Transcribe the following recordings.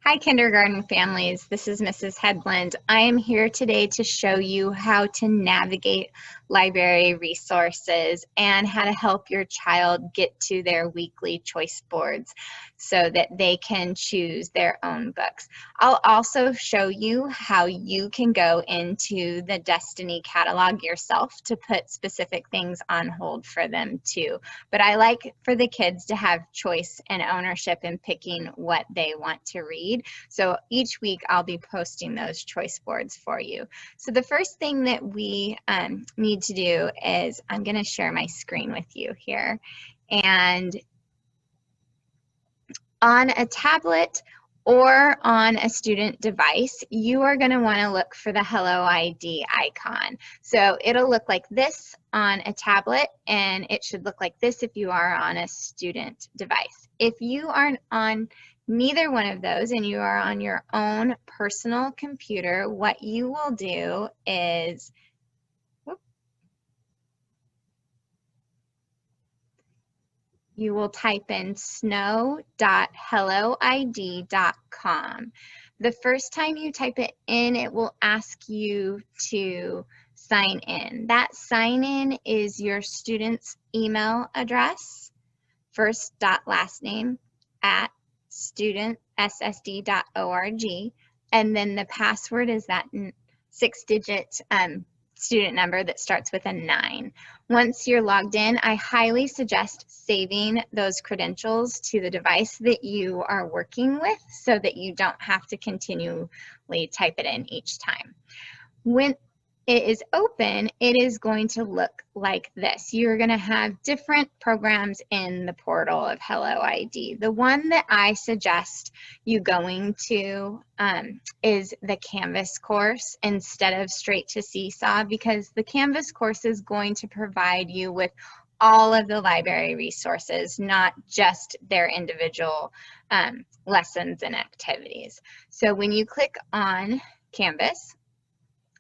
Hi, kindergarten families. This is Mrs. Headland. I am here today to show you how to navigate library resources and how to help your child get to their weekly choice boards so that they can choose their own books. I'll also show you how you can go into the Destiny catalog yourself to put specific things on hold for them too. But I like for the kids to have choice and ownership in picking what they want to read. So each week I'll be posting those choice boards for you. So the first thing that we need to do is I'm going to share my screen with you here. And on a tablet or on a student device, you are going to want to look for the Hello ID icon. So it'll look like this on a tablet, and it should look like this if you are on a student device. If you are on neither one of those and you are on your own personal computer, what you will do is you will type in snow.helloid.com. The first time you type it in, it will ask you to sign in. That sign in is your student's email address, first dot last name at studentssd.org, and then the password is that 6-digit student number that starts with a 9. Once you're logged in, I highly suggest saving those credentials to the device that you are working with so that you don't have to continually type it in each time. When it is open, it is going to look like this. You're going to have different programs in the portal of Hello ID. The one that I suggest you going to is the Canvas course instead of straight to Seesaw, because the Canvas course is going to provide you with all of the library resources, not just their individual lessons and activities. So when you click on Canvas,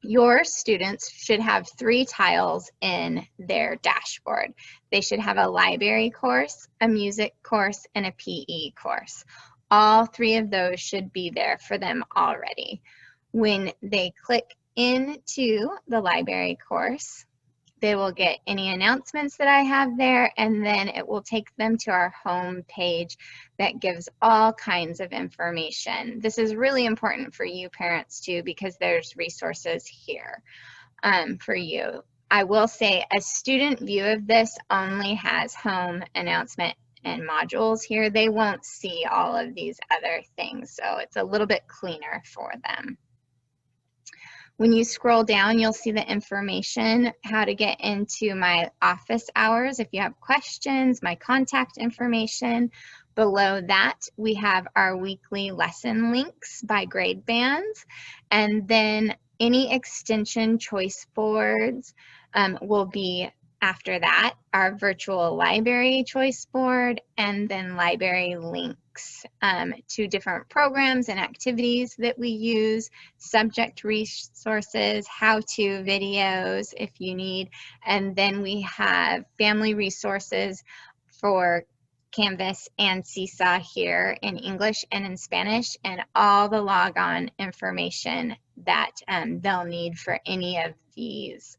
your students should have 3 tiles in their dashboard. They should have a library course, a music course, and a PE course. All 3 of those should be there for them already. When they click into the library course, they will get any announcements that I have there, and then it will take them to our home page that gives all kinds of information. This is really important for you parents too, because there's resources here for you. I will say a student view of this only has home, announcement, and modules here. They won't see all of these other things, so it's a little bit cleaner for them. When you scroll down, you'll see the information, how to get into my office hours if you have questions, my contact information. Below that, we have our weekly lesson links by grade bands, and then any extension choice boards will be after that, our virtual library choice board, and then library links to different programs and activities that we use, subject resources, how-to videos if you need, and then we have family resources for Canvas and Seesaw here in English and in Spanish, and all the logon information that they'll need for any of these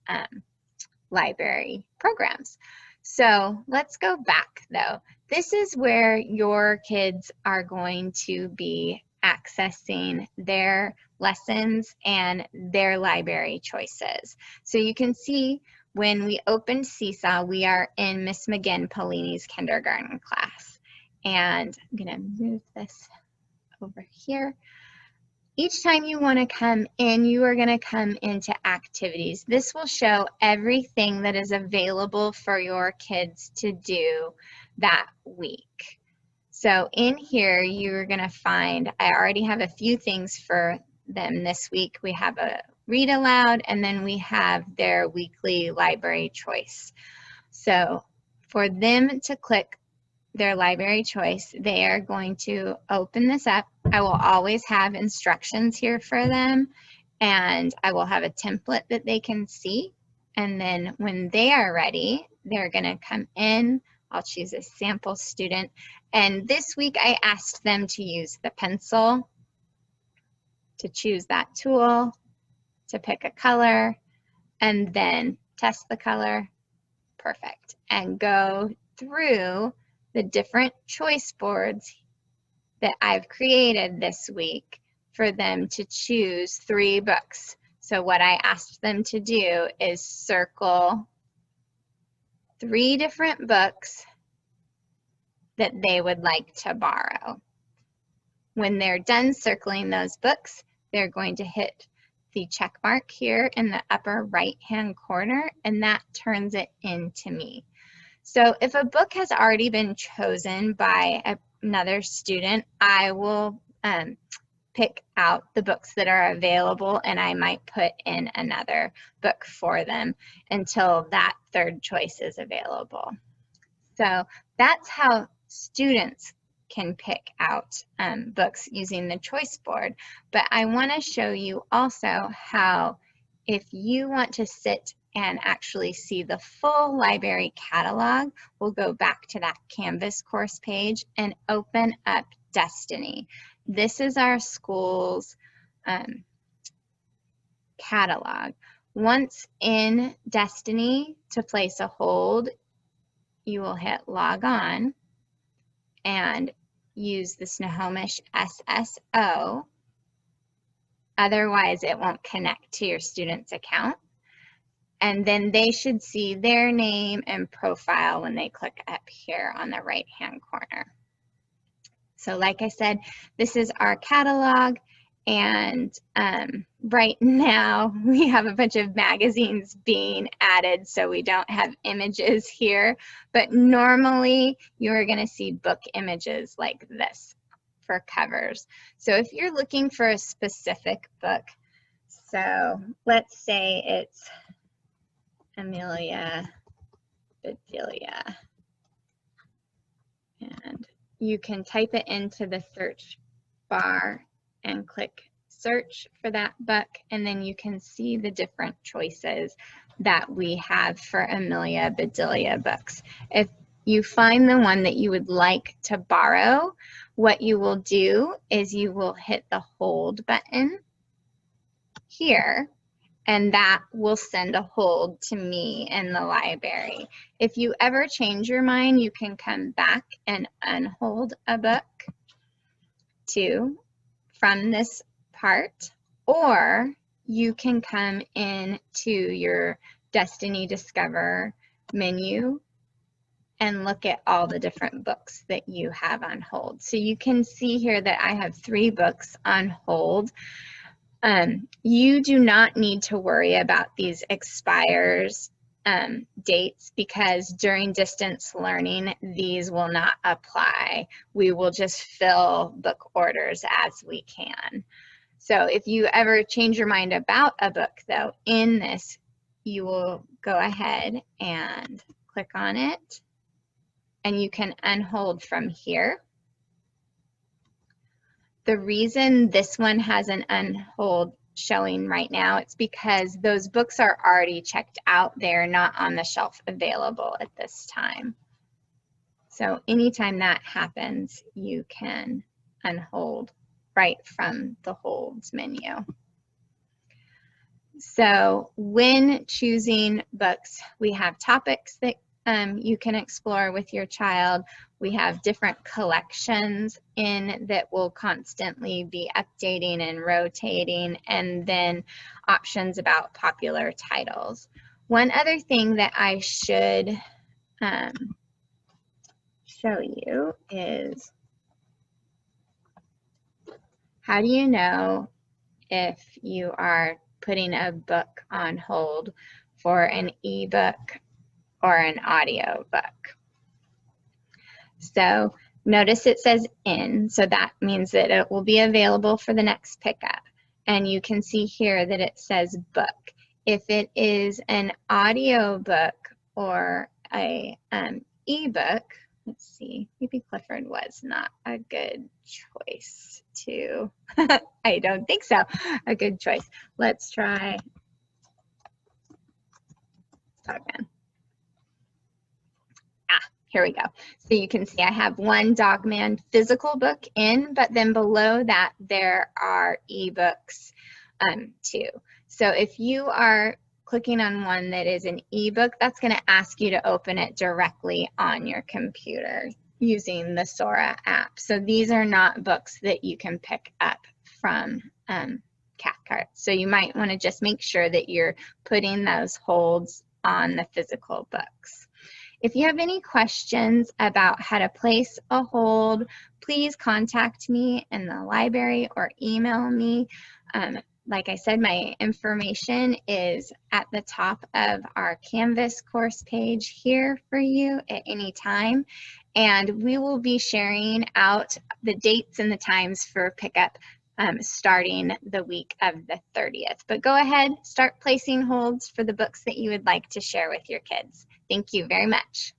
library programs. So let's go back though. This is where your kids are going to be accessing their lessons and their library choices. So you can see when we opened Seesaw, we are in Miss McGinn Polini's kindergarten class. And I'm gonna move this over here. Each time you want to come in, you are going to come into activities. This will show everything that is available for your kids to do that week. So in here, you're going to find, I already have a few things for them this week. We have a read aloud, and then we have their weekly library choice. So for them to click their library choice, they are going to open this up. I will always have instructions here for them, and I will have a template that they can see. And then when they are ready, they're going to come in. I'll choose a sample student. And this week I asked them to use the pencil to choose that tool, to pick a color, and then test the color. Perfect. And go through the different choice boards that I've created this week for them to choose 3 books. So what I asked them to do is circle 3 different books that they would like to borrow. When they're done circling those books, they're going to hit the check mark here in the upper right-hand corner, and that turns it into me. So if a book has already been chosen by another student, I will pick out the books that are available, and I might put in another book for them until that 3rd choice is available. So that's how students can pick out books using the choice board. But I want to show you also how, if you want to sit and actually see the full library catalog, we'll go back to that Canvas course page and open up Destiny. This is our school's catalog. Once in Destiny, to place a hold, you will hit log on and use the Snohomish SSO. Otherwise, it won't connect to your student's account. And then they should see their name and profile when they click up here on the right-hand corner. So like I said, this is our catalog, and right now we have a bunch of magazines being added, so we don't have images here, but normally you're going to see book images like this for covers. So if you're looking for a specific book, so let's say it's Amelia Bedelia, and you can type it into the search bar and click search for that book, and then you can see the different choices that we have for Amelia Bedelia books. If you find the one that you would like to borrow, what you will do is you will hit the hold button here, and that will send a hold to me in the library. If you ever change your mind, you can come back and unhold a book too from this part, or you can come in to your Destiny Discover menu and look at all the different books that you have on hold. So you can see here that I have 3 books on hold. You do not need to worry about these expires dates, because during distance learning, these will not apply. We will just fill book orders as we can. So if you ever change your mind about a book, though, in this, you will go ahead and click on it, and you can unhold from here. The reason this one has an unhold showing right now, it's because those books are already checked out. They're not on the shelf available at this time. So anytime that happens, you can unhold right from the holds menu. So when choosing books, we have topics that you can explore with your child. We have different collections in that will constantly be updating and rotating, and then options about popular titles. One other thing that I should show you is, how do you know if you are putting a book on hold for an ebook or an audio book? So notice it says in, so that means that it will be available for the next pickup. And you can see here that it says book. If it is an audio book or a ebook, let's see, maybe Clifford was not a good choice to, I don't think so, a good choice. Let's try again. Here we go. So you can see I have one Dogman physical book in, but then below that there are ebooks too. So if you are clicking on one that is an ebook, that's going to ask you to open it directly on your computer using the Sora app. So these are not books that you can pick up from Cathcart. So you might want to just make sure that you're putting those holds on the physical books. If you have any questions about how to place a hold, please contact me in the library or email me. Like I said, my information is at the top of our Canvas course page here for you at any time. And we will be sharing out the dates and the times for pickup starting the week of the 30th. But go ahead, start placing holds for the books that you would like to share with your kids. Thank you very much.